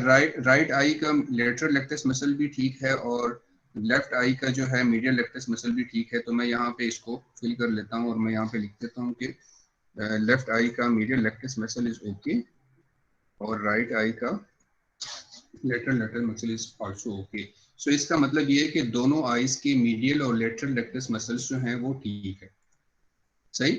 राइट आई का लेटरल रेक्टस मसल भी ठीक है और लेफ्ट आई का जो है मीडियल रेक्टस मसल भी ठीक है। तो मैं यहाँ पे इसको फिल कर लेता हूँ और मैं यहाँ पे लिख देता हूँ कि लेफ्ट आई का medial rectus muscle is okay और राइट आई का lateral muscle is also okay. So इसका मतलब ये है कि दोनों आईज के मीडियल और लेटरल रेक्टस मसल्स जो हैं वो ठीक है, सही।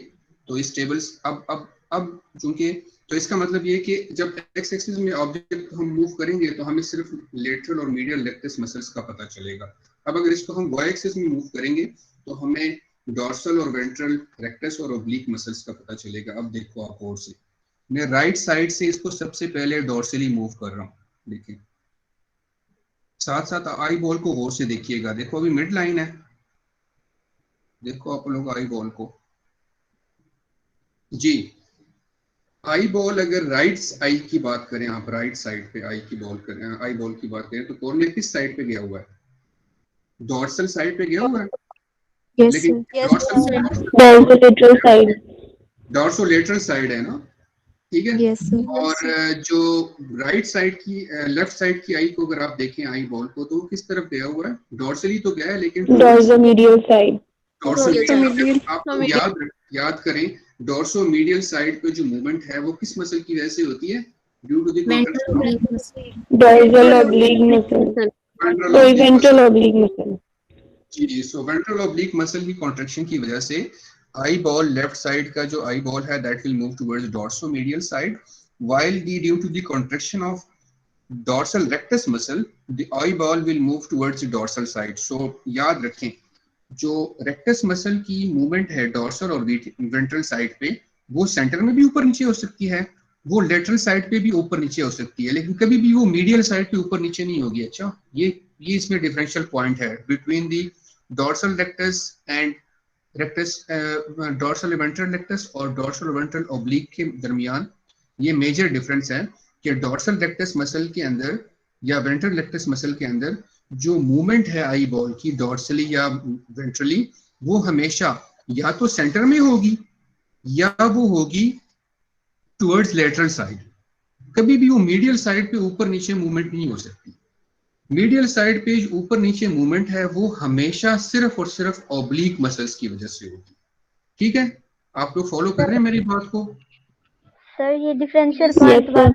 तो इस टेबल्स अब चूंकि, तो इसका मतलब ये कि जब एक्स एक्सिस में ऑब्जेक्ट हम मूव करेंगे तो हमें सिर्फ लेटरल और मीडियल रेक्टस मसल्स का पता चलेगा। अब अगर इसको हम वाई एक्सिस में मूव करेंगे तो हमें डॉर्सल और वेंट्रल रेक्टस और ओब्लिक मसल्स का पता चलेगा। अब देखो आप और से, मैं राइट साइड से इसको सबसे पहले डॉर्सली मूव कर रहा हूँ, देखिए साथ साथ आई बॉल को गौर से देखिएगा। देखो अभी मिड लाइन है, देखो आप लोग आई बॉल को जी। आई बॉल, अगर राइट आई की बात करें, आप राइट साइड पे आई की बॉल करें, आई बॉल की बात करें, तो कॉर्निया किस साइड पे गया हुआ है? डॉर्सल साइड पे गया हुआ है। Yes, लेकिन sir. dorsolateral side. Dorsolateral side है ना, ठीक है। Yes, sir. और जो राइट साइड की, लेफ्ट साइड की आई को अगर आप देखें आई बॉल को, तो वो किस तरफ गया हुआ है? डॉर्सली तो गया है, लेकिन Dorsomedial side. Dorsomedial. आप लोग याद करें, डॉर्सोमीडियल साइड पे जो मूवमेंट है वो किस मसल की वजह से होती है? Due to the contraction Dorsal oblique muscle. Of Ventral oblique muscle. जी। सो वेंट्रल ऑब्लिक मसल की कॉन्ट्रैक्शन की वजह से आई बॉल, लेफ्ट साइड का जो आई बॉल है, that will move towards dorsomedial side, while due to the contraction of dorsal rectus muscle, the eyeball will move towards the dorsal side. So याद रखें, जो रेक्टस मसल की मूवमेंट है डॉर्सल और वेंट्रल साइड पे, वो सेंटर में भी ऊपर नीचे हो सकती है, वो लेटरल साइड पे भी ऊपर नीचे हो सकती है, लेकिन कभी भी वो मीडियल साइड पे ऊपर नीचे नहीं होगी। अच्छा, ये इसमें डिफरेंशियल पॉइंट है between the dorsal rectus and rectus, dorsal ventral rectus और डॉर्सल वेंट्रल ओब्लिक के दरमियान ये मेजर डिफरेंस है कि डॉर्सल रेक्टस मसल के अंदर या वेंट्रल रेक्टस मसल के अंदर जो मूवमेंट है आई बॉल की डॉर्सली या वेंट्रली, वो हमेशा या तो सेंटर में होगी या वो होगी टुवर्ड्स लेटरल साइड। कभी भी वो मीडियल साइड पे ऊपर नीचे मूवमेंट नहीं हो सकती। मीडियल साइड पे ऊपर नीचे मूवमेंट है वो हमेशा सिर्फ और सिर्फ ऑब्लिक मसल्स की वजह से होगी। ठीक है, आप लोग फॉलो कर रहे हैं मेरी बात को? सर ये डिफरेंशियल Yes, पॉइंट sir.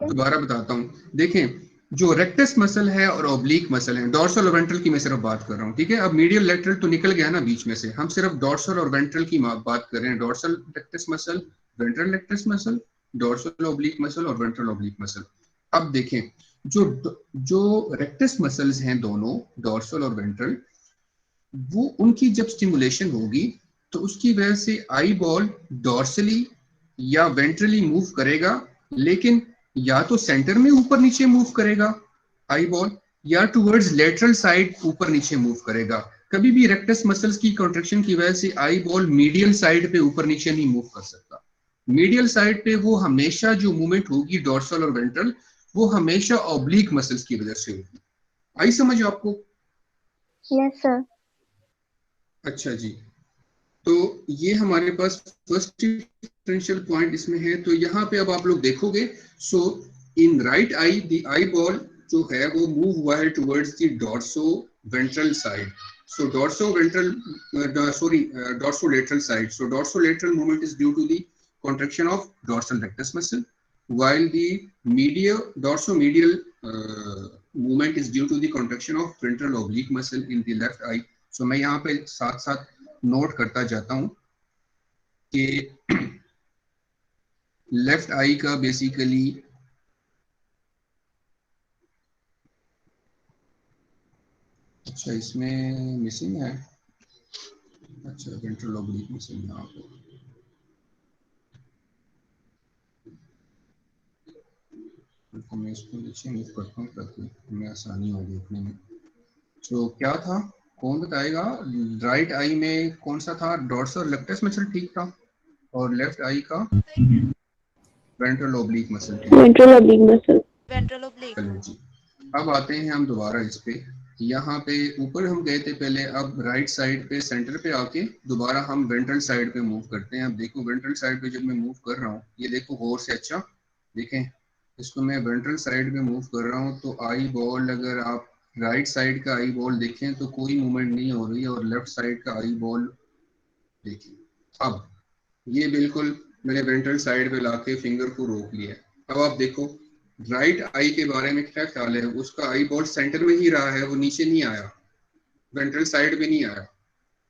दोबारा बताता हूँ, देखें, जो रेक्टस मसल है और ऑब्लिक मसल है, डॉर्सल और वेंट्रल की मैं सिर्फ बात कर रहा हूँ, ठीक है। अब मीडियल लेटरल तो निकल गया ना बीच में से, हम सिर्फ डॉर्सल और वेंट्रल की बात कर रहे हैं। Dorsal rectus muscle, ventral rectus muscle, dorsal oblique muscle और वेंट्रल ऑब्लिक मसल। अब देखें, जो जो रेक्टस मसल्स हैं दोनों, डॉर्सल और वेंट्रल, वो उनकी जब स्टिमुलेशन होगी तो उसकी वजह से आई बॉल डॉर्सली या वेंट्रली मूव करेगा, लेकिन या तो सेंटर में ऊपर नीचे मूव करेगा आई बॉल, या टुवर्ड्स लेटरल साइड ऊपर नीचे मूव करेगा। कभी भी रेक्टस मसल्स की कॉन्ट्रैक्शन की वजह से आई बॉल मीडियल साइड पे ऊपर नीचे नहीं मूव कर सकता। मीडियल साइड पे वो हमेशा जो मूवमेंट होगी डॉर्सल और वेंट्रल, वो हमेशा ऑब्लिक मसल्स की वजह से होगी। आई समझ आपको? Yes sir. अच्छा जी, तो ये हमारे पास फर्स्ट डिफरेंशियल पॉइंट इसमें है। तो यहाँ पे अब आप लोग देखोगे, so in right eye the eye ball जो है वो मूव हुआ है towards the dorsoventral side. So dorsoventral, dorsolateral side. So dorsolateral movement is due to the contraction of dorsal rectus muscle, while the dorsomedial movement is due to the contraction of ventral oblique muscle in the left eye. So मैं यहाँ पे साथ साथ नोट करता जाता हूँ कि लेफ्ट आई का बेसिकली अच्छा इसमें मिसिंग है। अच्छा, वेंट्रल ओब्लिक मसल यहाँ पे, तो मैं इसको नीचे मूव करता हूँ ताकि हमें आसानी हो देखने में। तो क्या था, कौन बताएगा? राइट आई में कौन सा था? डॉर्सल रेक्टस मसल ठीक था, और लेफ्ट आई का वेंट्रल ओब्लिक मसल ठीक। Ventral oblique muscle. Ventral oblique. चलो जी, अब आते हैं हम दोबारा इस पे। यहाँ पे ऊपर हम गए थे पहले, अब राइट साइड पे सेंटर पे आके दोबारा हम वेंट्रल साइड पे मूव करते हैं। अब देखो वेंट्रल साइड पे जब मैं मूव कर रहा हूँ, ये देखो गौर से, अच्छा देखें, इसको मैं वेंट्रल साइड पे मूव कर रहा हूँ, तो आई बॉल, अगर आप राइट साइड का आई बॉल देखें तो कोई मूवमेंट नहीं हो रही है, और लेफ्ट साइड का आई बॉल देखिए, अब ये बिल्कुल मैंने वेंट्रल साइड पे लाके फिंगर को रोक लिया। अब आप देखो राइट आई के बारे में क्या ख्याल है? उसका आई बॉल सेंटर में ही रहा है, वो नीचे नहीं आया, वेंट्रल साइड पे नहीं आया,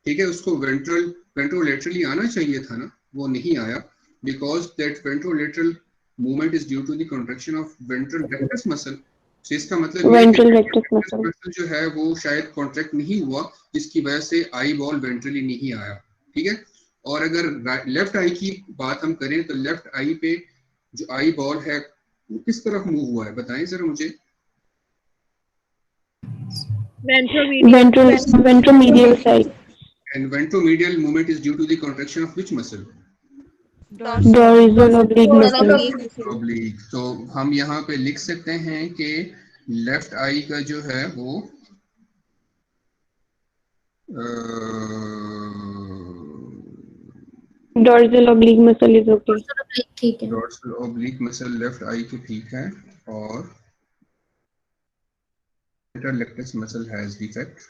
ठीक है। उसको वेंट्रोलेटरली आना चाहिए था ना, वो नहीं आया, because that ventrolateral movement is due to the contraction of ventral rectus muscle. तो इसका मतलब ये है कि Ventral rectus muscle. मसल जो है वो शायद कॉन्ट्रैक्ट नहीं हुआ, जिसकी वजह से आई बॉल वेंट्रली नहीं आया, ठीक है। और अगर लेफ्ट आई की बात हम करें तो लेफ्ट आई पे जो आई बॉल है वो किस तरफ मूव हुआ है, बताएं जरा मुझे। Ventromedial side. And ventromedial movement is due to the contraction of which muscle? dorsal oblique muscle. Oblique. तो हम यहाँ पे लिख सकते हैं कि लेफ्ट आई का जो है वो Dorsal oblique muscle is okay. ठीक है। डॉर्सल ऑब्लिक मसल लेफ्ट आई की ठीक है, और ventral rectus muscle has defect।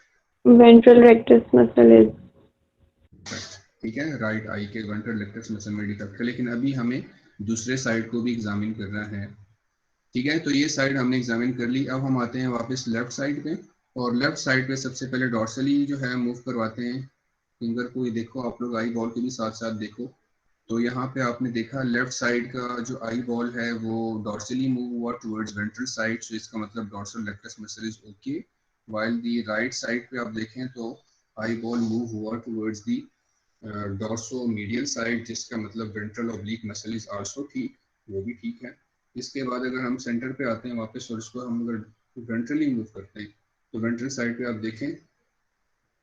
Ventral rectus muscle is ठीक है, राइट आई के वेंट्रल रेक्टस मसल में डिफेक्ट है, लेकिन अभी हमें दूसरे साइड को भी एग्जामिन करना है। ठीक है, तो ये साइड हमने एग्जामिन कर ली। अब हम आते हैं वापस लेफ्ट साइड पे, और लेफ्ट साइड पे सबसे पहले डॉर्सली जो है मूव करवाते हैं फिंगर को। ये देखो आप लोग आई बॉल को भी साथ साथ देखो, तो यहाँ पे आपने देखा लेफ्ट साइड का जो आई बॉल है वो डॉर्सली मूव हुआ टुवर्ड्स वेंट्रल साइड, सो इसका मतलब dorsal rectus muscle is okay. While the right side पे आप देखें तो आई बॉल मूव हुआ towards the dorso medial side, जिसका मतलब ventral oblique muscle is also ठीक, वो भी ठीक है। इसके बाद अगर हम सेंटर पे आते हैं वापस और इसको हम अगर वेंट्रली मूव करते हैं तो वेंट्रल साइड पे आप देखें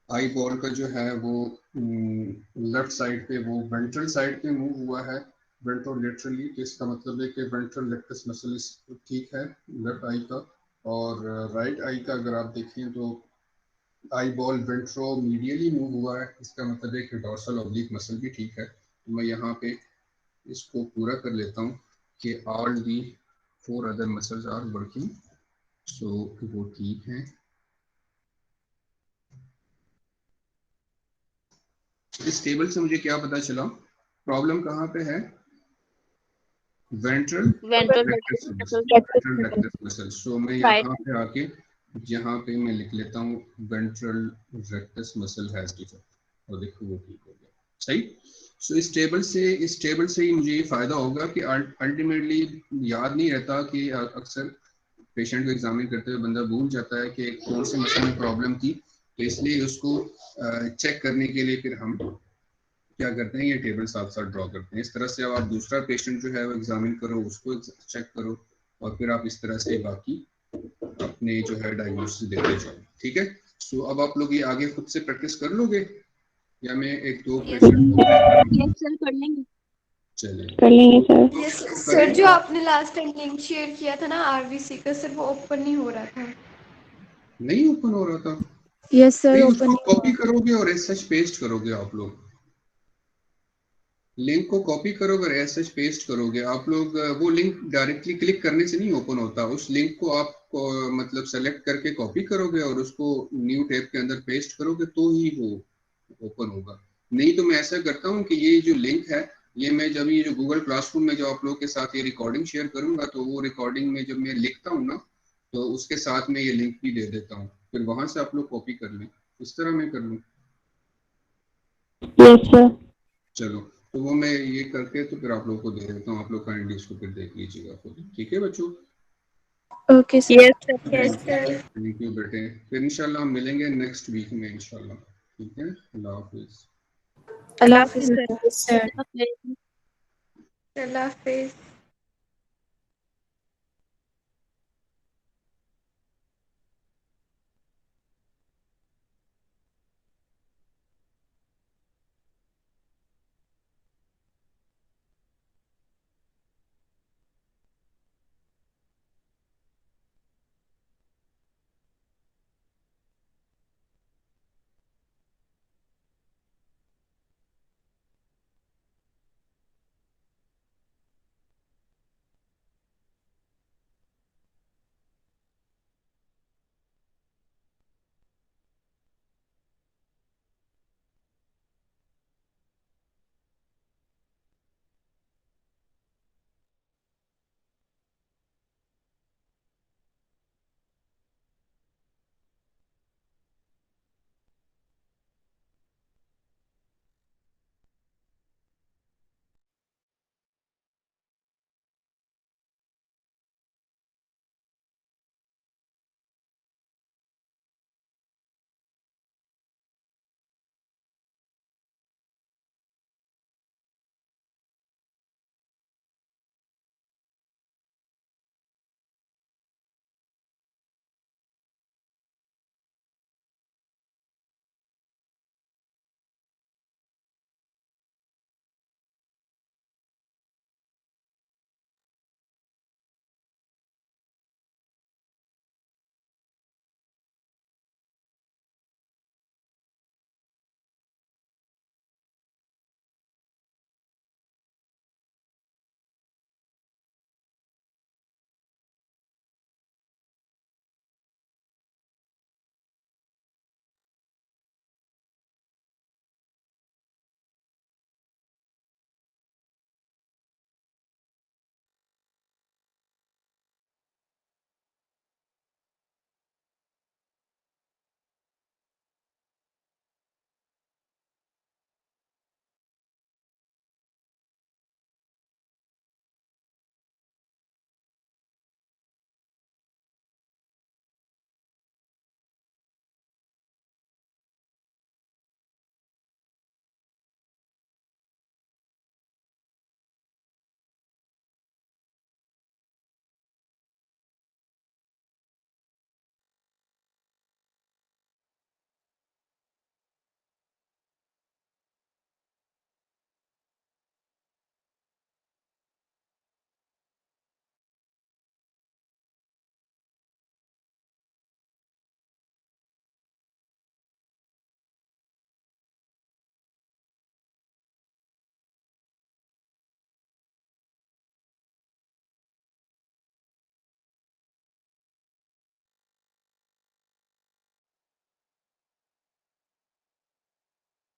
आई बॉल का जो है वो लेफ्ट साइड पे वो वेंट्रल साइड पे मूव हुआ है वेंट्रोलेटरली, तो इसका मतलब है कि वेंट्रल रेक्टस मसल ठीक है लेफ्ट आई का। और राइट आई का अगर आप देखें तो आई बॉल वेंट्रोमीडियली मूव हुआ है, इसका मतलब है कि डॉर्सल ऑब्लिक मसल भी ठीक है। तो मैं यहाँ पे इसको पूरा कर लेता हूँ कि all the 4 other muscles are working, so वो ठीक है। इस टेबल से मुझे क्या पता चला, प्रॉब्लम कहाँ पे है, वेंट्रल रेक्टस मसल। सो मैं यहाँ पे आके यहाँ पे मैं लिख लेता हूँ ventral rectus muscle has defect, और देखो वो ठीक हो गया। सही। सो इस टेबल से ही मुझे ये फायदा होगा कि अल्टीमेटली याद नहीं रहता कि अक्सर पेशेंट को एग्जामिन करते हुए बंदा भूल जाता है कि कौन से मसल में प्रॉब्लम थी, तो इसलिए उसको चेक करने के लिए फिर हम क्या करते हैं, ये टेबल साथ साथ ड्रॉ करते हैं। इस तरह से अब आप दूसरा पेशेंट जो है वो एग्जामिन करो, उसको चेक करो, और फिर आप इस तरह से बाकी अपने जो है डायग्नोसिस देते जाओ। ठीक है, सो अब आप लोग ये आगे खुद से प्रैक्टिस कर लोगे, या मैं एक दो पेशेंट सर कर लेंगे। चलिए कर लेंगे सर। सर जो आपने लास्ट टाइम लिंक शेयर किया था ना आरबीसी का, सर वो ओपन नहीं हो रहा था। नहीं ओपन हो रहा था? यस सर नहीं, ओपन। उसको कॉपी करोगे और एज सच पेस्ट करोगे आप लोग, लिंक को कॉपी करोगे और एज सच पेस्ट करोगे आप लोग। वो लिंक डायरेक्टली क्लिक करने से नहीं ओपन होता, उस लिंक को आप मतलब सेलेक्ट करके कॉपी करोगे और उसको न्यू टैब के अंदर पेस्ट करोगे तो ही वो ओपन होगा। नहीं तो मैं ऐसा करता हूँ कि ये जो लिंक है, ये मैं जब ये जो गूगल क्लासरूम में जो आप लोग के साथ ये रिकॉर्डिंग शेयर करूंगा, तो वो रिकॉर्डिंग में जब मैं लिखता हूँ ना, तो उसके साथ में ये लिंक भी दे देता हूँ, फिर वहां से आप लोग कॉपी कर लें। इस तरह मैं कर लूँ? Yes sir. चलो, तो वो मैं ये करके तो फिर आप लोगों को दे देता हूँ, आप लोग काइंडली इसको फिर देख लीजिएगा खुद। ठीक है बच्चों? Okay sir. Yes sir. Thank you बेटे, फिर इंशाल्लाह हम मिलेंगे नेक्स्ट वीक में इंशाल्लाह। ठीक है, अल्लाह हाफिज। अल्लाह हाफिज सर। अल्लाह हाफिज।